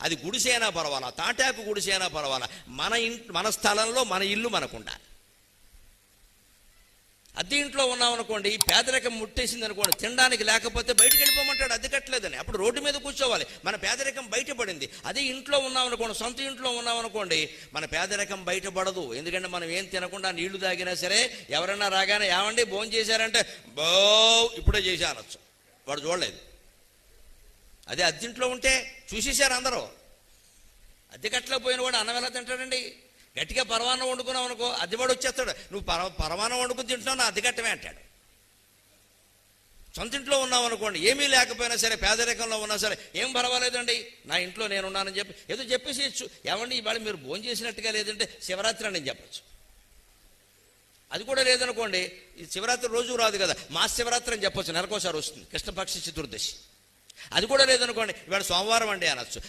అది గుడిసె అయినా పర్వాలా, తాటాకు గుడిసె అయినా పర్వాలా, మన స్థలంలో మన ఇల్లు మనకుండాలి. అద్దె ఇంట్లో ఉన్నామనుకోండి, పేదరికం ముట్టేసింది అనుకోండి, తినడానికి లేకపోతే బయటికి వెళ్ళిపోమంటాడు అద్దె కట్టలేదని, అప్పుడు రోడ్డు మీద కూర్చోవాలి. మన పేదరికం బయటపడింది. అదే ఇంట్లో ఉన్నామనుకోండి, సొంత ఇంట్లో ఉన్నామనుకోండి, మన పేదరికం బయటపడదు. ఎందుకంటే మనం ఏం తినకుండా నీళ్లు తాగినా సరే ఎవరైనా రాగానే ఏమండి భోజనం చేశారంటే బో ఇప్పుడే చేసి అనొచ్చు, వాడు చూడలేదు. అదే అద్దెంట్లో ఉంటే చూసేశారు అందరూ. అద్దె కట్టలేకపోయిన వాడు అన్నం ఎలా తింటాడండి? గట్టిగా పరమాన్నం వండుకున్నావు అనుకో, అద్దెవాడు వచ్చేస్తాడు, నువ్వు పరమాన్నం వండుకుని తింటున్నావు, నా అద్దె కట్టమే అంటాడు. సొంత ఇంట్లో ఉన్నావు అనుకోండి, ఏమీ లేకపోయినా సరే, పేదరికంలో ఉన్నా సరే ఏం పర్వాలేదండి, నా ఇంట్లో నేనున్నానని చెప్పి ఏదో చెప్పేసేయచ్చు. ఏమండి ఇవాళ మీరు భోజనం చేసినట్టుగా లేదంటే శివరాత్రి అని చెప్పచ్చు. అది కూడా లేదనుకోండి, ఈ శివరాత్రి రోజు రాదు కదా, మా శివరాత్రి అని చెప్పొచ్చు, నెలకోసారి వస్తుంది, కృష్ణపక్ష చతుర్దశి. అది కూడా లేదనుకోండి, ఇవాళ సోమవారం అండి అనొచ్చు.